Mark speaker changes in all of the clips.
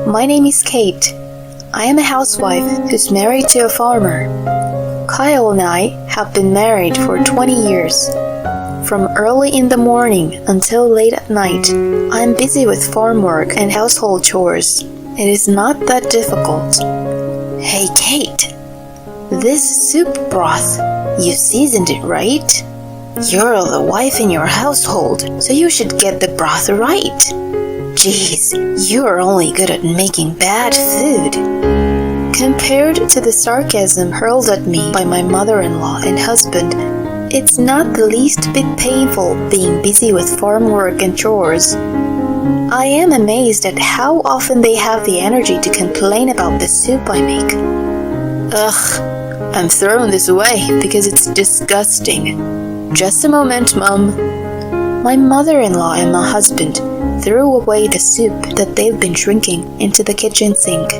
Speaker 1: My name is Kate. I am a housewife who's married to a farmer. Kyle and I have been married for 20 years. From early in the morning until late at night, I'm busy with farm work and household chores. It is not that difficult. Hey Kate, this soup broth, you seasoned it, right? You're the wife in your household, so you should get the broth right. Jeez, you're only good at making bad food. Compared to the sarcasm hurled at me by my mother-in-law and husband, it's not the least bit painful being busy with farm work and chores. I am amazed at how often they have the energy to complain about the soup I make. Ugh, I'm throwing this away because it's disgusting. Just a moment, Mom. My mother-in-law and my husband threw away the soup that they've been drinking into the kitchen sink.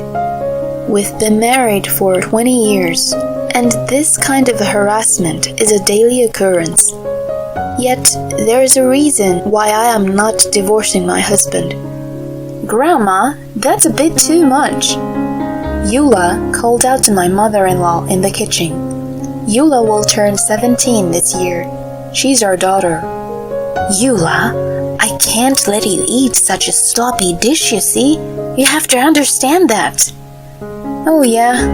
Speaker 1: We've been married for 20 years, and this kind of harassment is a daily occurrence. Yet, there is a reason why I am not divorcing my husband. Grandma, that's a bit too much. Eula called out to my mother-in-law in the kitchen. Eula will turn 17 this year. She's our daughter. Eula, I can't let you eat such a sloppy dish, you see. You have to understand that. Oh yeah.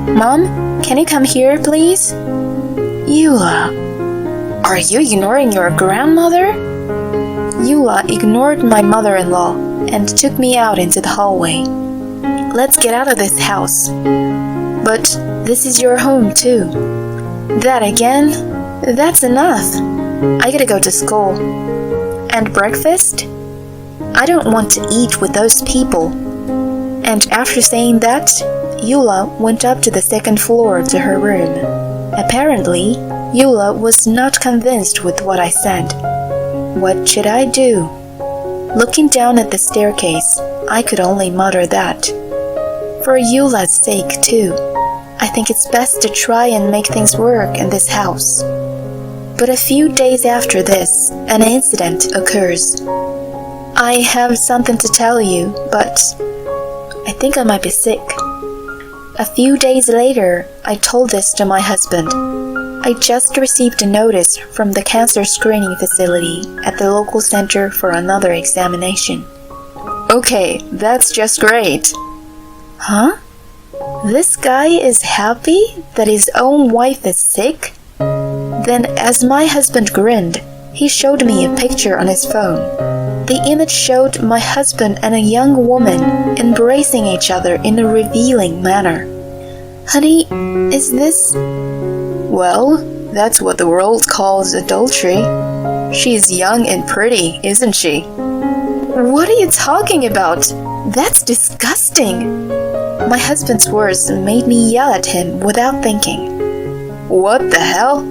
Speaker 1: Mom, can you come here, please? Eula, are you ignoring your grandmother? Eula ignored my mother-in-law and took me out into the hallway. Let's get out of this house. But this is your home too. That again? That's enough. I gotta go to school. And breakfast? I don't want to eat with those people. And after saying that, Eula went up to the second floor to her room. Apparently, Eula was not convinced with what I said. What should I do? Looking down at the staircase, I could only mutter that. For Eula's sake, too, I think it's best to try and make things work in this house. But a few days after this, an incident occurs. I have something to tell you, but I think I might be sick. A few days later, I told this to my husband. I just received a notice from the cancer screening facility at the local center for another examination. Okay, that's just great. Huh? This guy is happy that his own wife is sick? Then, as my husband grinned, he showed me a picture on his phone. The image showed my husband and a young woman embracing each other in a revealing manner. Honey, is this... Well, that's what the world calls adultery. She's young and pretty, isn't she? What are you talking about? That's disgusting. My husband's words made me yell at him without thinking. What the hell?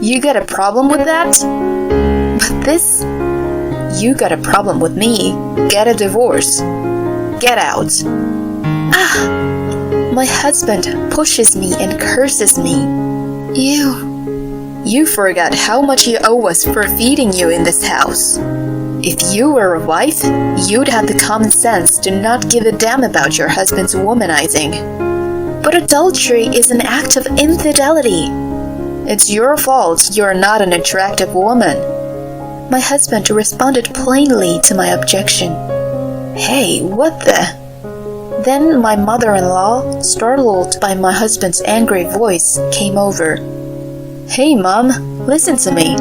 Speaker 1: You got a problem with that? But this... You got a problem with me. Get a divorce. Get out. Ah! My husband pushes me and curses me. You forgot how much you owe us for feeding you in this house. If you were a wife, you'd have the common sense to not give a damn about your husband's womanizing. But adultery is an act of infidelity. It's your fault you're not an attractive woman. My husband responded plainly to my objection. Hey, what the... Then my mother-in-law, startled by my husband's angry voice, came over. Hey, Mom, listen to me.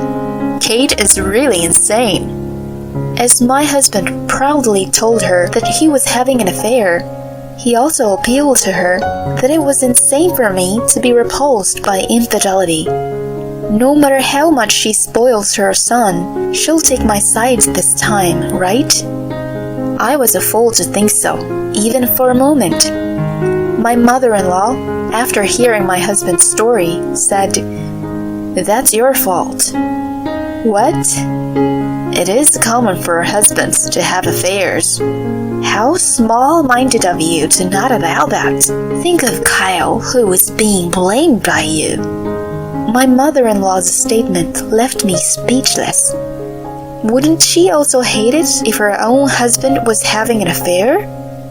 Speaker 1: Kate is really insane. As my husband proudly told her that he was having an affair, he also appealed to her that it was insane for me to be repulsed by infidelity. No matter how much she spoils her son, she'll take my side this time, right? I was a fool to think so, even for a moment. My mother-in-law, after hearing my husband's story, said, That's your fault. What? It is common for husbands to have affairs. How small-minded of you to not allow that. Think of Kyle, who is being blamed by you. My mother-in-law's statement left me speechless. Wouldn't she also hate it if her own husband was having an affair?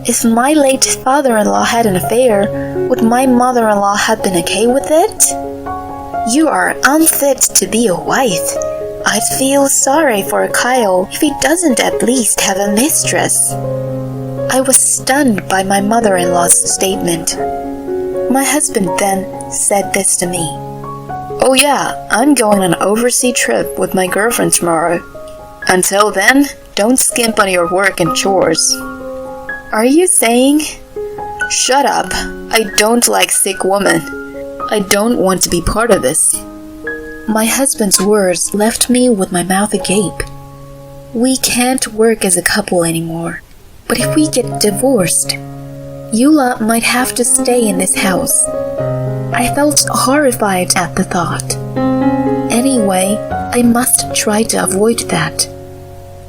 Speaker 1: If my late father-in-law had an affair, would my mother-in-law have been okay with it? You are unfit to be a wife. I'd feel sorry for Kyle if he doesn't at least have a mistress. I was stunned by my mother-in-law's statement. My husband then said this to me. Oh yeah, I'm going on an overseas trip with my girlfriend tomorrow. Until then, don't skimp on your work and chores. Are you saying? Shut up. I don't like sick women. I don't want to be part of this. My husband's words left me with my mouth agape. We can't work as a couple anymore. But if we get divorced, Eula might have to stay in this house. I felt horrified at the thought. Anyway, I must try to avoid that.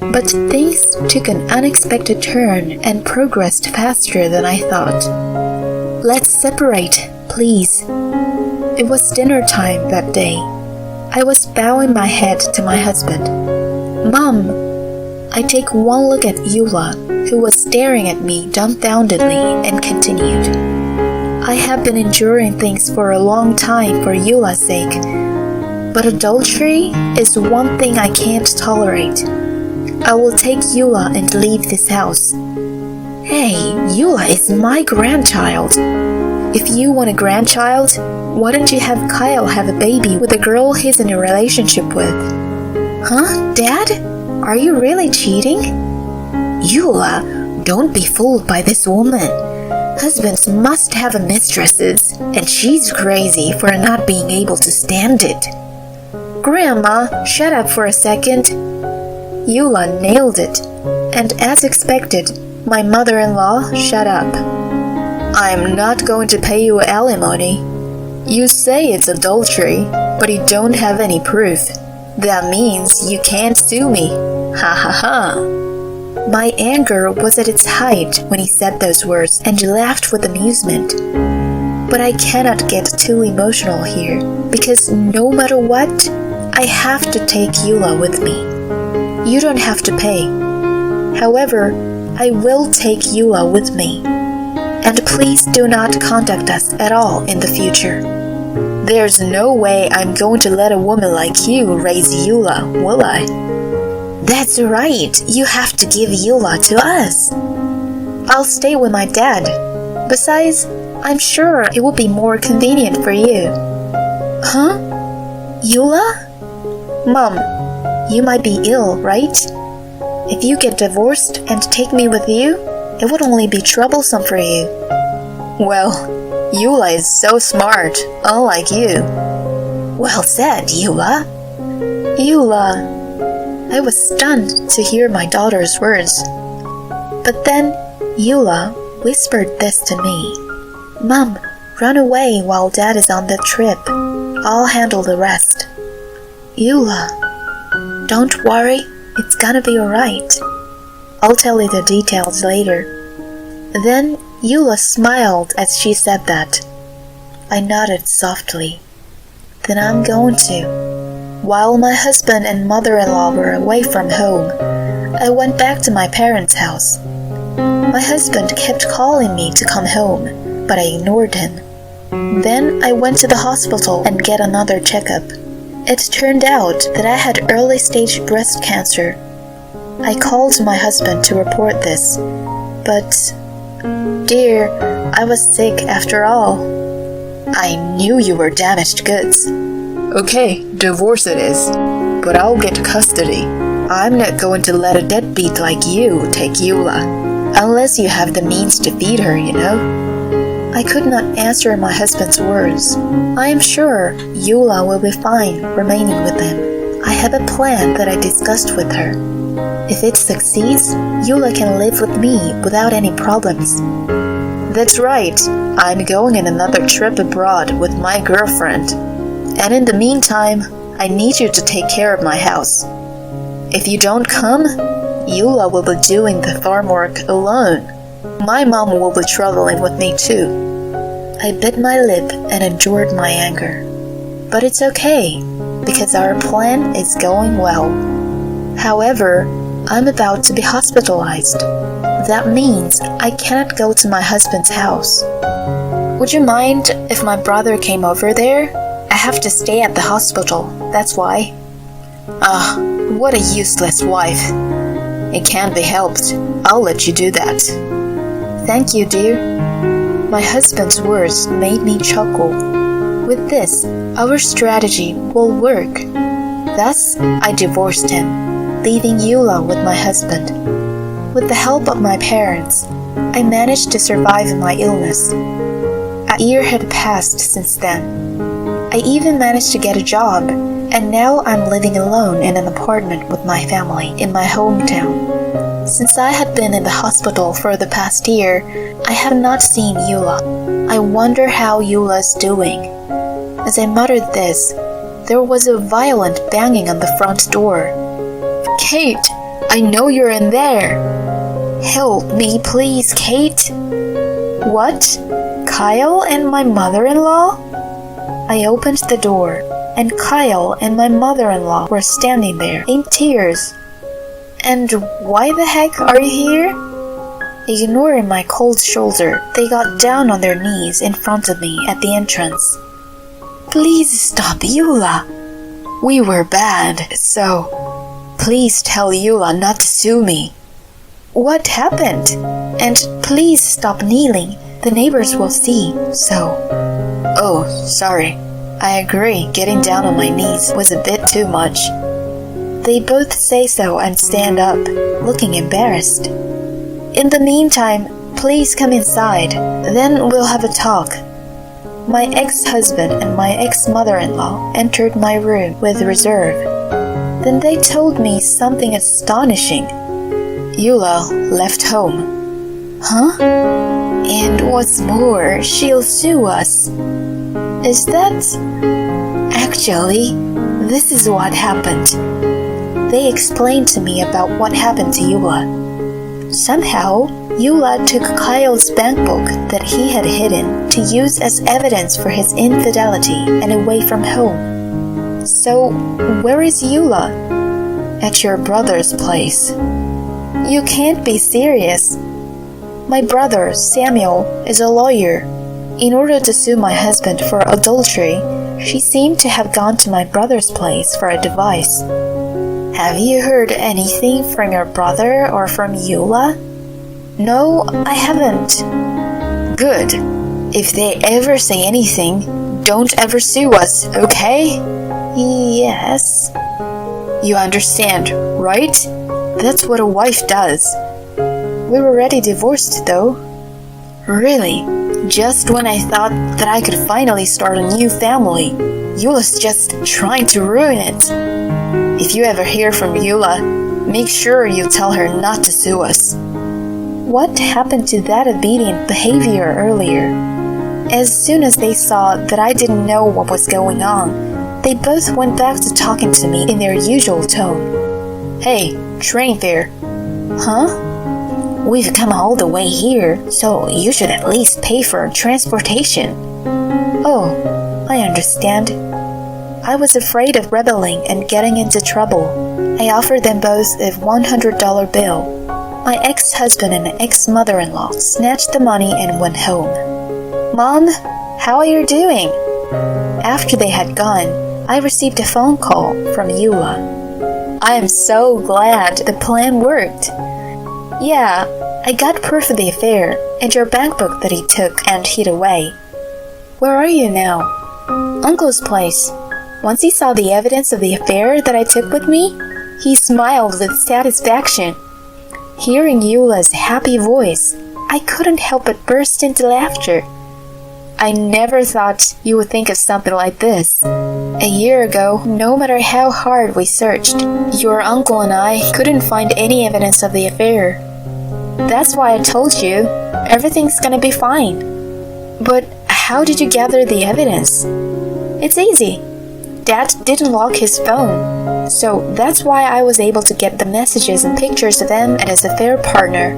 Speaker 1: But things took an unexpected turn and progressed faster than I thought. Let's separate, please. It was dinner time that day. I was bowing my head to my husband. Mom, I take one look at Eula, who was staring at me dumbfoundedly, and continued. I have been enduring things for a long time for Eula's sake, but adultery is one thing I can't tolerate. I will take Eula and leave this house. Hey, Eula is my grandchild. If you want a grandchild, why don't you have Kyle have a baby with a girl he's in a relationship with? Huh, Dad? Are you really cheating? Eula, don't be fooled by this woman. Husbands must have mistresses, and she's crazy for not being able to stand it. Grandma, shut up for a second. Eula nailed it, and as expected, my mother-in-law shut up. I'm not going to pay you alimony. You say it's adultery, but you don't have any proof. That means you can't sue me. Ha ha ha. My anger was at its height when he said those words and laughed with amusement. But I cannot get too emotional here, because no matter what, I have to take Eula with me. You don't have to pay. However, I will take Eula with me. And please do not contact us at all in the future. There's no way I'm going to let a woman like you raise Eula, will I? That's right, you have to give Eula to us. I'll stay with my dad. Besides, I'm sure it will be more convenient for you. Huh? Eula? Mom, you might be ill, right? If you get divorced and take me with you, it would only be troublesome for you. Well, Eula is so smart, unlike you. Well said, Eula. Eula. I was stunned to hear my daughter's words. But then Eula whispered this to me. Mom, run away while Dad is on the trip. I'll handle the rest. Eula, don't worry, it's gonna be alright. I'll tell you the details later. Then Eula smiled as she said that. I nodded softly. Then I'm going to. While my husband and mother-in-law were away from home, I went back to my parents' house. My husband kept calling me to come home, but I ignored him. Then I went to the hospital and get another checkup. It turned out that I had early-stage breast cancer. I called my husband to report this, but, dear, I was sick after all. I knew you were damaged goods. Okay, divorce it is, but I'll get custody. I'm not going to let a deadbeat like you take Eula, unless you have the means to feed her, you know. I could not answer my husband's words. I am sure Eula will be fine remaining with him. I have a plan that I discussed with her. If it succeeds, Eula can live with me without any problems. That's right, I'm going on another trip abroad with my girlfriend. And in the meantime, I need you to take care of my house. If you don't come, Eula will be doing the farm work alone. My mom will be traveling with me too. I bit my lip and endured my anger. But it's okay, because our plan is going well. However, I'm about to be hospitalized. That means I cannot go to my husband's house. Would you mind if my brother came over there? I have to stay at the hospital, that's why. Ah, what a useless wife. It can't be helped. I'll let you do that. Thank you, dear. My husband's words made me chuckle. With this, our strategy will work. Thus, I divorced him, leaving Eula with my husband. With the help of my parents, I managed to survive my illness. A year had passed since then. I even managed to get a job, and now I'm living alone in an apartment with my family in my hometown. Since I had been in the hospital for the past year, I have not seen Eula. I wonder how Eula's doing. As I muttered this, there was a violent banging on the front door. Kate, I know you're in there. Help me, please, Kate. What? Kyle and my mother-in-law? I opened the door, and Kyle and my mother-in-law were standing there in tears. And why the heck are you here? Ignoring my cold shoulder, they got down on their knees in front of me at the entrance. Please stop, Eula. We were bad, so please tell Eula not to sue me. What happened? And please stop kneeling. The neighbors will see, so. Oh, sorry. I agree, getting down on my knees was a bit too much. They both say so and stand up, looking embarrassed. In the meantime, please come inside, then we'll have a talk. My ex-husband and my ex-mother-in-law entered my room with reserve. Then they told me something astonishing. Eula left home. Huh? And what's more, she'll sue us. Is that? Actually, this is what happened. They explained to me about what happened to Eula. Somehow, Eula took Kyle's bank book that he had hidden to use as evidence for his infidelity and away from home. So, where is Eula? At your brother's place. You can't be serious. My brother, Samuel, is a lawyer. In order to sue my husband for adultery, she seemed to have gone to my brother's place for a device. Have you heard anything from your brother or from Eula? No, I haven't. Good. If they ever say anything, don't ever sue us, okay? Yes. You understand, right? That's what a wife does. We're already divorced, though. Really? Just when I thought that I could finally start a new family, Eula's just trying to ruin it. If you ever hear from Eula, make sure you tell her not to sue us. What happened to that obedient behavior earlier? As soon as they saw that I didn't know what was going on, they both went back to talking to me in their usual tone. Hey, train fare. Huh? We've come all the way here, so you should at least pay for transportation. Oh, I understand. I was afraid of rebelling and getting into trouble. I offered them both a $100 bill. My ex-husband and ex-mother-in-law snatched the money and went home. Mom, how are you doing? After they had gone, I received a phone call from Eula. I am so glad the plan worked. Yeah, I got proof of the affair and your bank book that he took and hid away. Where are you now? Uncle's place. Once he saw the evidence of the affair that I took with me, he smiled with satisfaction. Hearing Eula's happy voice, I couldn't help but burst into laughter. I never thought you would think of something like this. A year ago, no matter how hard we searched, your uncle and I couldn't find any evidence of the affair. That's why I told you, everything's gonna be fine. But how did you gather the evidence? It's easy. Dad didn't lock his phone, so that's why I was able to get the messages and pictures of him and his affair partner.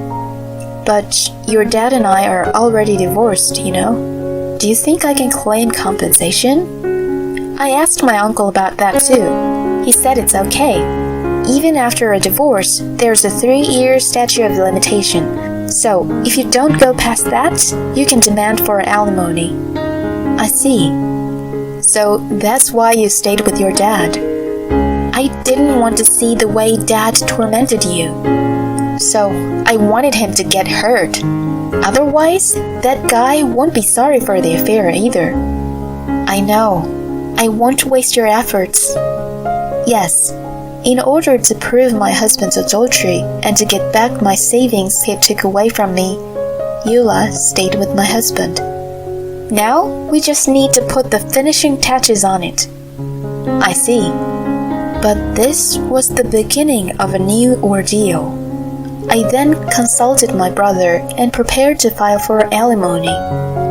Speaker 1: But your dad and I are already divorced, you know. Do you think I can claim compensation? I asked my uncle about that too. He said it's okay. Even after a divorce, there's a 3-year statute of limitation, So, if you don't go past that, you can demand for alimony. I see. So, that's why you stayed with your dad. I didn't want to see the way Dad tormented you. So, I wanted him to get hurt. Otherwise, that guy won't be sorry for the affair either. I know. I won't waste your efforts. Yes, in order to prove my husband's adultery and to get back my savings he took away from me, Eula stayed with my husband. Now, we just need to put the finishing touches on it. I see. But this was the beginning of a new ordeal. I then consulted my brother and prepared to file for alimony.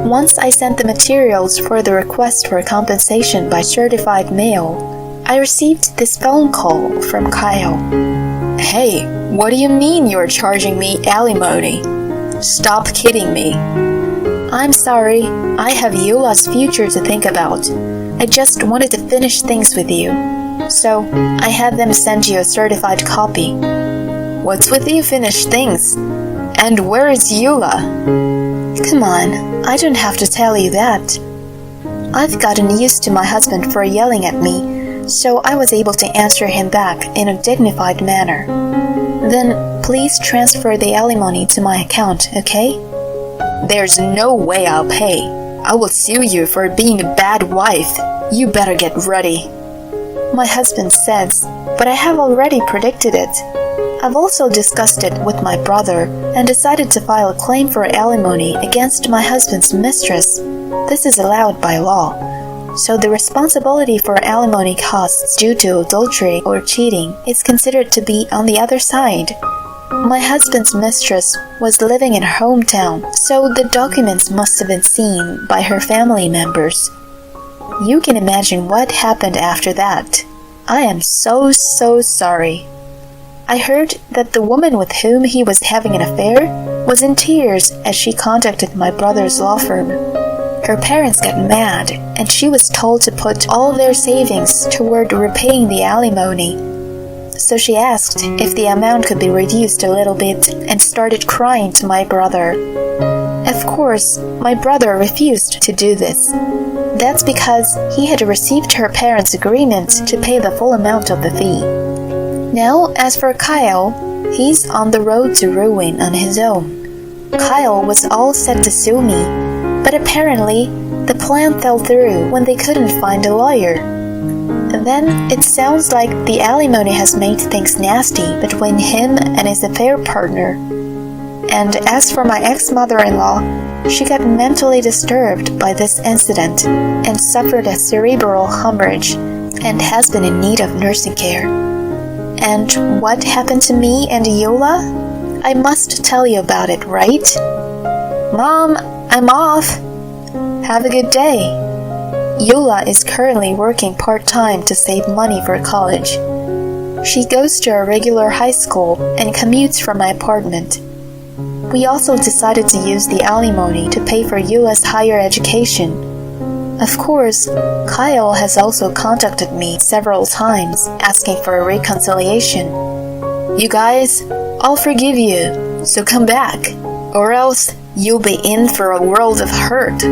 Speaker 1: Once I sent the materials for the request for compensation by certified mail, I received this phone call from Kyle. Hey, what do you mean you're charging me alimony? Stop kidding me. I'm sorry, I have Eula's future to think about. I just wanted to finish things with you. So, I had them send you a certified copy. What's with you finished things? And where is Eula? Come on, I don't have to tell you that. I've gotten used to my husband for yelling at me, so I was able to answer him back in a dignified manner. Then, please transfer the alimony to my account, okay? There's no way I'll pay. I will sue you for being a bad wife. You better get ready. My husband says, but I have already predicted it. I've also discussed it with my brother and decided to file a claim for alimony against my husband's mistress. This is allowed by law. So the responsibility for alimony costs due to adultery or cheating is considered to be on the other side. My husband's mistress was living in her hometown, so the documents must have been seen by her family members. You can imagine what happened after that. I am so sorry. I heard that the woman with whom he was having an affair was in tears as she contacted my brother's law firm. Her parents got mad, and she was told to put all their savings toward repaying the alimony. So she asked if the amount could be reduced a little bit and started crying to my brother. Of course, my brother refused to do this. That's because he had received her parents' agreement to pay the full amount of the fee. Now, as for Kyle, he's on the road to ruin on his own. Kyle was all set to sue me, but apparently the plan fell through when they couldn't find a lawyer. Then it sounds like the alimony has made things nasty between him and his affair partner. And as for my ex-mother-in-law, she got mentally disturbed by this incident and suffered a cerebral hemorrhage and has been in need of nursing care. And what happened to me and Eula? I must tell you about it, right? Mom, I'm off. Have a good day. Eula is currently working part-time to save money for college. She goes to a regular high school and commutes from my apartment. We also decided to use the alimony to pay for Eula's higher education. Of course, Kyle has also contacted me several times asking for a reconciliation. You guys, I'll forgive you, so come back, or else you'll be in for a world of hurt.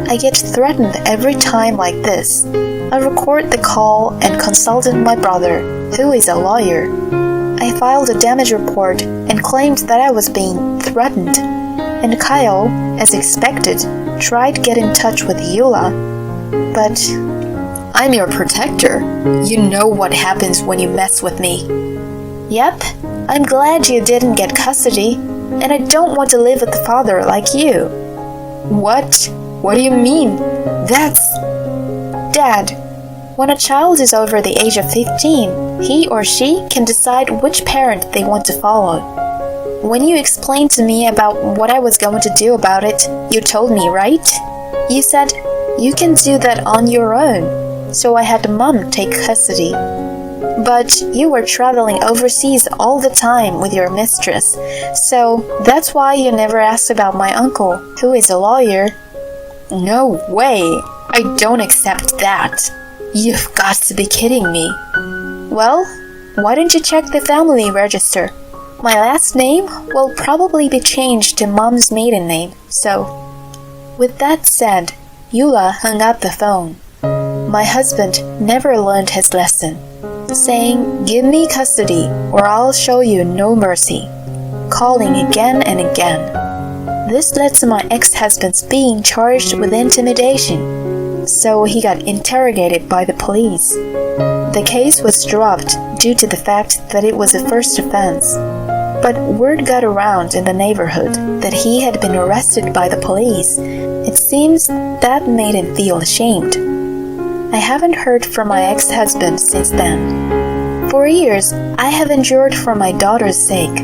Speaker 1: I get threatened every time like this. I record the call and consulted my brother, who is a lawyer. I filed a damage report and claimed that I was being threatened. And Kyle, as expected, tried to get in touch with Eula. But I'm your protector. You know what happens when you mess with me. Yep, I'm glad you didn't get custody, and I don't want to live with a father like you. What? What do you mean? That's... Dad, when a child is over the age of 15, he or she can decide which parent they want to follow. When you explained to me about what I was going to do about it, you told me, right? You said, you can do that on your own, so I had Mom take custody. But you were traveling overseas all the time with your mistress, so that's why you never asked about my uncle, who is a lawyer. No way! I don't accept that. You've got to be kidding me. Well, why don't you check the family register? My last name will probably be changed to Mom's maiden name, so. With that said, Eula hung up the phone. My husband never learned his lesson, saying, "Give me custody or I'll show you no mercy," calling again and again. This led to my ex-husband's being charged with intimidation, so he got interrogated by the police. The case was dropped due to the fact that it was a first offense, but word got around in the neighborhood that he had been arrested by the police. It seems that made him feel ashamed. I haven't heard from my ex-husband since then. For years, I have endured for my daughter's sake.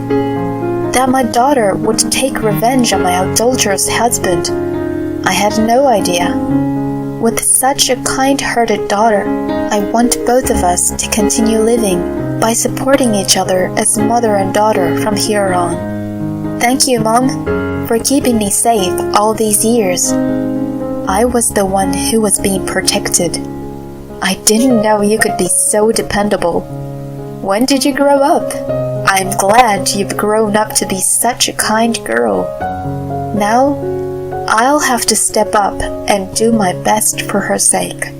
Speaker 1: That my daughter would take revenge on my adulterous husband, I had no idea. With such a kind-hearted daughter, I want both of us to continue living by supporting each other as mother and daughter from here on. Thank you, Mom, for keeping me safe all these years. I was the one who was being protected. I didn't know you could be so dependable. When did you grow up? I'm glad you've grown up to be such a kind girl. Now, I'll have to step up and do my best for her sake.